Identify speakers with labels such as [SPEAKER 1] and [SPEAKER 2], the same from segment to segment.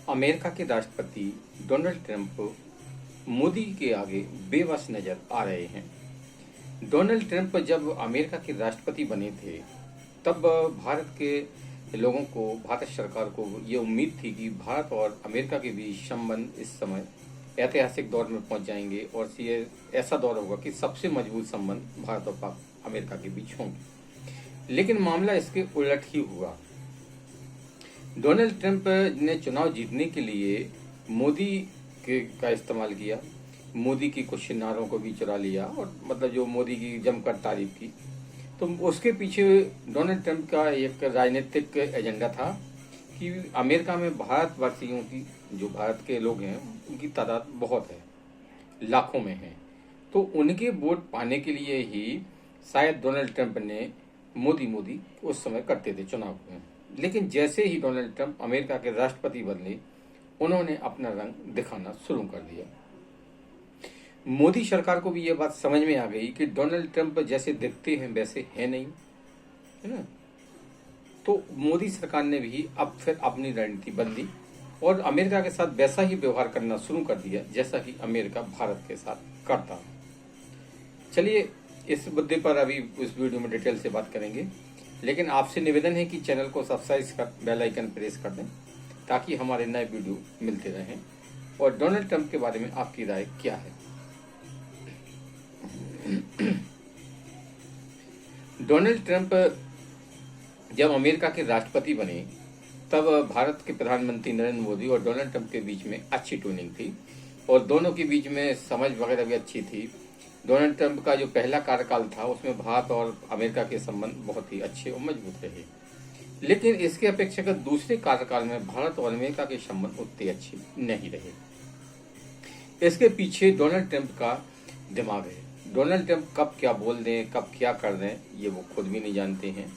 [SPEAKER 1] America के राष्ट्रपति Donald Trump Modi के आगे बेबस नजर आ रहे हैं। डोनाल्ड ट्रंप जब अमेरिका के राष्ट्रपति बने थे तब भारत के लोगों को, भारत सरकार को ये उम्मीद थी कि भारत और अमेरिका के बीच संबंध इस समय ऐतिहासिक दौर में पहुंच जाएंगे और ये ऐसा दौर होगा कि सबसे मजबूत संबंध भारत और अमेरिका के बीच होंगे। लेकिन मामला इसके उलट ही हुआ। डोनाल्ड ट्रंप ने चुनाव जीतने के लिए मोदी का इस्तेमाल किया, मोदी की कुछ नारों को भी चुरा लिया और मतलब जो मोदी की जमकर तारीफ की। तो उसके पीछे डोनाल्ड ट्रंप का एक राजनीतिक एजेंडा था कि अमेरिका में भारतवासियों की, जो भारत के लोग हैं, उनकी तादाद बहुत है, लाखों में है। तो उनके वोट पाने के लिए ही शायद डोनाल्ड ट्रंप ने मोदी उस समय करते थे चुनाव में। लेकिन जैसे ही डोनाल्ड ट्रंप अमेरिका के राष्ट्रपति बदले, उन्होंने अपना रंग दिखाना शुरू कर दिया। मोदी सरकार को भी यह बात समझ में आ गई कि डोनाल्ड ट्रंप जैसे दिखते हैं वैसे हैं नहीं, है ना। तो मोदी सरकार ने भी अब फिर अपनी रणनीति बदली और अमेरिका के साथ वैसा ही व्यवहार करना शुरू कर दिया जैसा कि अमेरिका भारत के साथ करता। चलिए इस मुद्दे पर अभी इस वीडियो में डिटेल से बात करेंगे, लेकिन आपसे निवेदन है कि चैनल को सब्सक्राइब कर बेल आइकन प्रेस कर दें ताकि हमारे नए वीडियो मिलते रहें। और डोनाल्ड ट्रंप के बारे में आपकी राय क्या है? डोनाल्ड ट्रंप जब अमेरिका के राष्ट्रपति बने तब भारत के प्रधानमंत्री नरेंद्र मोदी और डोनाल्ड ट्रंप के बीच में अच्छी ट्यूनिंग थी और दोनों के बीच में समझ वगैरह भी अच्छी थी। डोनाल्ड ट्रंप का जो पहला कार्यकाल था उसमें भारत और अमेरिका के संबंध बहुत ही अच्छे और मजबूत रहे, लेकिन इसके अपेक्षाकृत दूसरे कार्यकाल में भारत और अमेरिका के संबंध उतने अच्छे नहीं रहे। इसके पीछे डोनाल्ड ट्रंप का दिमाग है। डोनाल्ड ट्रंप कब क्या बोल दें, कब क्या कर दें, ये वो खुद भी नहीं जानते हैं।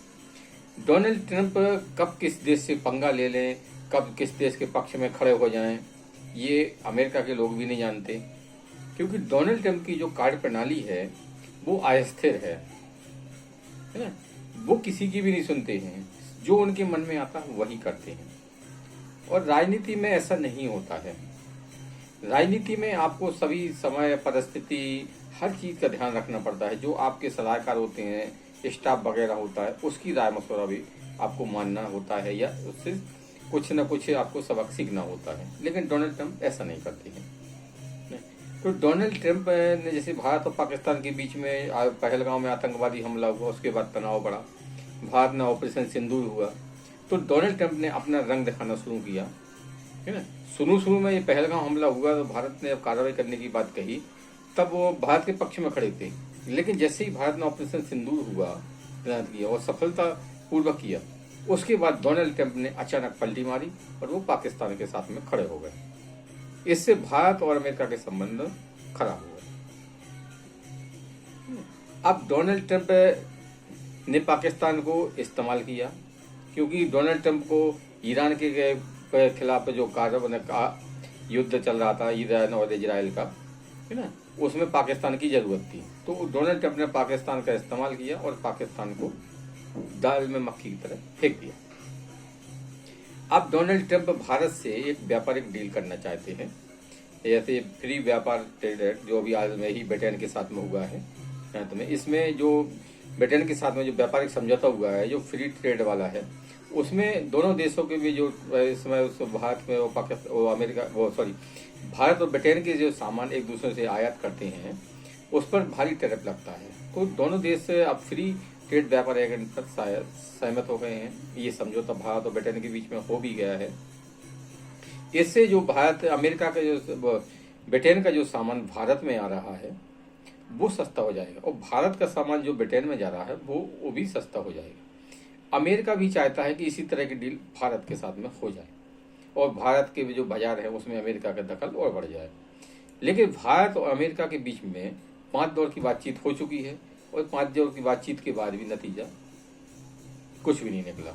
[SPEAKER 1] डोनाल्ड ट्रंप कब किस देश से पंगा ले लें, कब किस देश के पक्ष में खड़े हो जाएं, ये अमेरिका के लोग भी नहीं जानते, क्योंकि डोनाल्ड ट्रंप की जो कार्य प्रणाली है वो अस्थिर है ना। वो किसी की भी नहीं सुनते हैं, जो उनके मन में आता है वही करते हैं। और राजनीति में ऐसा नहीं होता है। राजनीति में आपको सभी समय, परिस्थिति, हर चीज का ध्यान रखना पड़ता है। जो आपके सलाहकार होते हैं, स्टाफ वगैरह होता है, उसकी राय मशवरा भी आपको मानना होता है या उससे कुछ न कुछ आपको सबक सीखना होता है। लेकिन डोनाल्ड ट्रंप ऐसा नहीं करते हैं। तो डोनाल्ड ट्रंप ने जैसे भारत और पाकिस्तान के बीच में पहलगांव में आतंकवादी हमला हुआ, उसके बाद तनाव बढ़ा, भारत में ऑपरेशन सिंदूर हुआ, तो डोनाल्ड ट्रंप ने अपना रंग दिखाना शुरू किया, है ना। शुरू में ये पहलगांव हमला हुआ तो भारत ने अब कार्रवाई करने की बात कही, तब वो भारत के पक्ष में खड़े थे। लेकिन जैसे ही भारत ने ऑपरेशन सिंदूर हुआ किया और सफलता पूर्वक किया, उसके बाद डोनाल्ड ट्रंप ने अचानक पलटी मारी और वो पाकिस्तान के साथ में खड़े हो गए। इससे भारत और अमेरिका के संबंध खराब हो गए। अब डोनाल्ड ट्रंप ने पाकिस्तान को इस्तेमाल किया, क्योंकि डोनाल्ड ट्रंप को ईरान के खिलाफ जो युद्ध चल रहा था, ईरान और इजराइल का, है ना, उसमें पाकिस्तान की जरूरत थी। तो डोनाल्ड ट्रंप ने पाकिस्तान का इस्तेमाल किया और पाकिस्तान को दाल में मक्खी की तरह फेंक दिया। अब डोनाल्ड ट्रंप भारत से एक व्यापारिक डील करना चाहते हैं, जैसे फ्री व्यापार ट्रेड जो अभी हाल में ही ब्रिटेन के साथ में हुआ है। तो में इसमें जो ब्रिटेन के साथ में जो व्यापारिक समझौता हुआ है, जो फ्री ट्रेड वाला है, उसमें दोनों देशों के भी जो इस समय भारत में भारत और ब्रिटेन के जो सामान एक दूसरे से आयात करते हैं उस पर भारी टैरिफ लगता है। तो दोनों देश अब फ्री ट्रेड व्यापार एग्रीमेंट पर सहमत हो गए हैं। ये समझौता भारत और ब्रिटेन के बीच में हो भी गया है। इससे जो अमेरिका का जो ब्रिटेन का जो सामान भारत में आ रहा है वो सस्ता हो जाएगा और भारत का सामान जो ब्रिटेन में जा रहा है वो भी सस्ता हो जाएगा। अमेरिका भी चाहता है कि इसी तरह की डील भारत के साथ में हो जाए और भारत के जो बाजार है उसमें अमेरिका का दखल और बढ़ जाए। लेकिन भारत और अमेरिका के बीच में 5 दौर की बातचीत हो चुकी है और 5 दौर की बातचीत के बाद भी नतीजा कुछ भी नहीं निकला,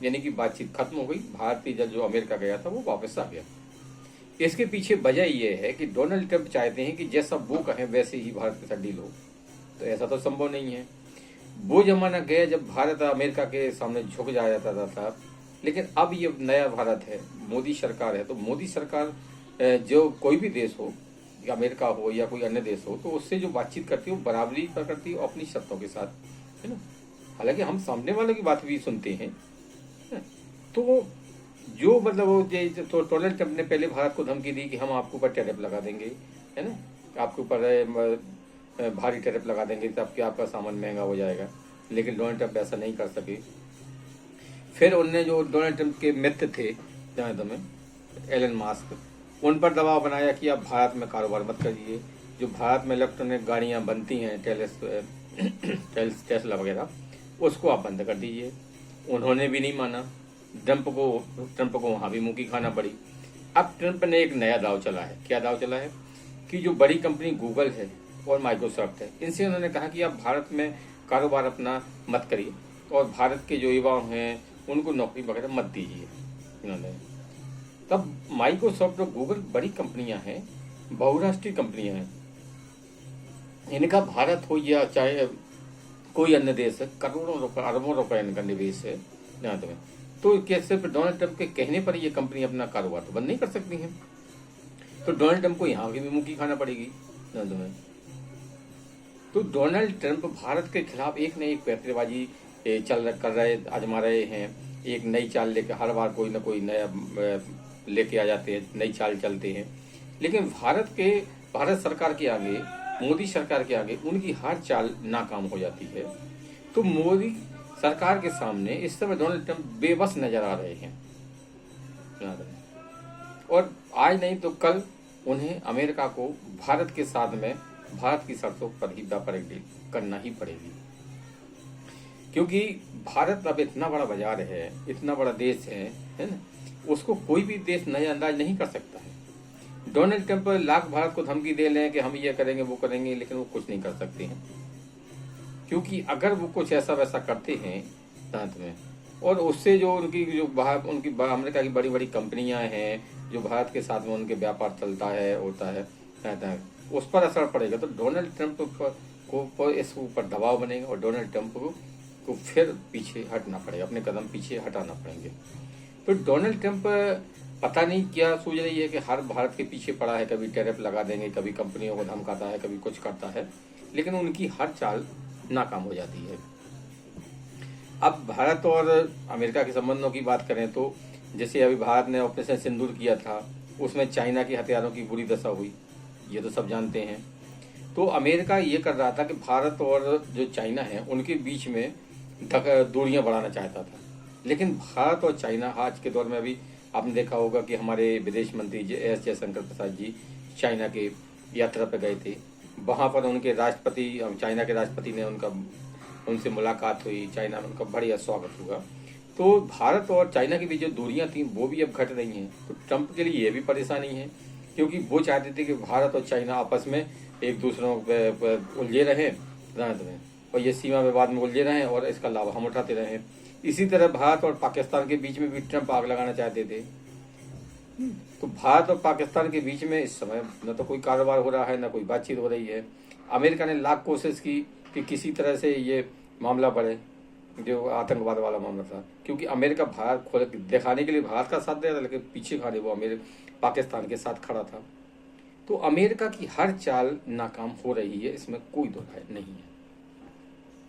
[SPEAKER 1] यानी कि बातचीत खत्म हो गई। भारतीय जल जो अमेरिका गया था वो वापस आ गया। इसके पीछे वजह यह है कि डोनाल्ड ट्रंप चाहते हैं कि जैसा वो कहें वैसे ही भारत के साथ डील हो। तो ऐसा तो संभव नहीं है। वो जमाना गया जब भारत अमेरिका के सामने झुक जाया जाता था लेकिन अब ये नया भारत है, मोदी सरकार है, तो मोदी सरकार जो कोई भी देश हो, या अमेरिका हो या कोई अन्य देश हो, तो उससे जो बातचीत करती है वो बराबरी पर करती है अपनी शर्तों के साथ, है ना। हालांकि हम सामने वाले की बात भी सुनते हैं, है ना? तो जो मतलब वो तो डोनाल्ड ट्रंप ने पहले भारत को धमकी दी कि हम आपके ऊपर टैरिफ लगा देंगे, है ना, आपके ऊपर भारी टैरिफ लगा देंगे तब कि आपका सामान महंगा हो जाएगा। लेकिन डोनाल्ड ट्रंप ऐसा नहीं कर सके। फिर उनने जो डोनाल्ड ट्रंप के मित्र थे जहाँ तुम्हें एलन मास्क, उन पर दबाव बनाया कि आप भारत में कारोबार मत करिए। जो भारत में इलेक्ट्रॉनिक गाड़ियाँ बनती हैं टेस्ला वगैरह, उसको आप बंद कर दीजिए। उन्होंने भी नहीं माना। ट्रंप को वहाँ भी मुँह की खाना पड़ी। अब ट्रंप ने एक नया दाव चला है। क्या दाव चला है कि जो बड़ी कंपनी गूगल है और माइक्रोसॉफ्ट है, इनसे उन्होंने कहा कि आप भारत में कारोबार अपना मत करिए और भारत के जो युवा हैं उनको नौकरी वगैरह मत दीजिए इन्होंने। तब माइक्रोसॉफ्ट और गूगल बड़ी कंपनियां हैं, बहुराष्ट्रीय कंपनियां हैं, इनका भारत हो या चाहे कोई अन्य देश है, करोड़ों रुपए अरबों रुपए इनका निवेश है यहाँ तुम्हें। तो क्या सिर्फ डोनाल्ड ट्रंप के कहने पर ये कंपनी अपना कारोबार तो बंद नहीं कर सकती हैं। तो डोनाल्ड ट्रंप को यहाँ की भी मुँह की खाना पड़ेगी यहाँ तुम्हें। तो डोनाल्ड ट्रंप भारत के खिलाफ एक न एक पैंतरेबाजी आजमा रहे हैं। एक नई चाल लेकर हर बार कोई ना कोई नया लेके आ जाते हैं, नई चाल चलते हैं। लेकिन भारत सरकार के आगे, मोदी सरकार के आगे उनकी हर चाल नाकाम हो जाती है। तो मोदी सरकार के सामने इस समय डोनाल्ड ट्रंप बेबस नजर आ रहे हैं और आज नहीं तो कल उन्हें अमेरिका को भारत के साथ में भारत की शर्तों पर ही व्यापार डील करना ही पड़ेगी, क्योंकि भारत अब इतना बड़ा बाजार है, इतना बड़ा देश है ना, उसको कोई भी देश नजरअंदाज नहीं कर सकता है। डोनाल्ड ट्रंप लाख भारत को धमकी दे लें कि हम ये करेंगे वो करेंगे, लेकिन वो कुछ नहीं कर सकते हैं, क्योंकि अगर वो कुछ ऐसा वैसा करते हैं तुरंत में, और उससे जो उनकी अमेरिका की बड़ी बड़ी कंपनियां हैं जो भारत के साथ में उनके व्यापार चलता है होता है उस पर असर पड़ेगा। तो डोनाल्ड ट्रंप को इस ऊपर दबाव बनेगा और डोनाल्ड ट्रंप को फिर पीछे हटना पड़ेगा, अपने कदम पीछे हटाना पड़ेंगे। तो डोनाल्ड ट्रंप पता नहीं क्या सोच रही है कि हर भारत के पीछे पड़ा है, कभी टैरिफ लगा देंगे, कभी कंपनियों को धमकाता है, कभी कुछ करता है, लेकिन उनकी हर चाल नाकाम हो जाती है। अब भारत और अमेरिका के संबंधों की बात करें तो जैसे अभी भारत ने ऑपरेशन सिंदूर किया था, उसमें चाइना के हथियारों की बुरी दशा हुई, ये तो सब जानते हैं। तो अमेरिका ये कर रहा था कि भारत और जो चाइना है उनके बीच में दूरियां बढ़ाना चाहता था। लेकिन भारत और चाइना आज के दौर में, अभी आपने देखा होगा कि हमारे विदेश मंत्री एस जयशंकर प्रसाद जी चाइना के यात्रा पर गए थे। वहाँ पर उनके चाइना के राष्ट्रपति ने उनसे मुलाकात हुई, चाइना में उनका बढ़िया स्वागत हुआ। तो भारत और चाइना के बीच जो दूरियां थी वो भी अब घट रही हैं। तो ट्रंप के लिए ये भी परेशानी है, क्योंकि वो चाहते थे कि भारत और चाइना आपस में एक दूसरों पर उलझे रहें और ये सीमा विवाद में उलझे रहें और इसका लाभ हम उठाते रहें। इसी तरह भारत और पाकिस्तान के बीच में भी ट्रंप आग लगाना चाहते थे। तो भारत और पाकिस्तान के बीच में इस समय न तो कोई कारोबार हो रहा है, न कोई बातचीत हो रही है। अमेरिका ने लाख कोशिश की कि किसी तरह से ये मामला बढ़े, जो आतंकवाद वाला मामला था, क्योंकि अमेरिका भारत खोल दिखाने के लिए भारत का साथ दे रहा था, लेकिन पीछे खाने वो पाकिस्तान के साथ खड़ा था। तो अमेरिका की हर चाल नाकाम हो रही है, इसमें कोई दो राय नहीं है।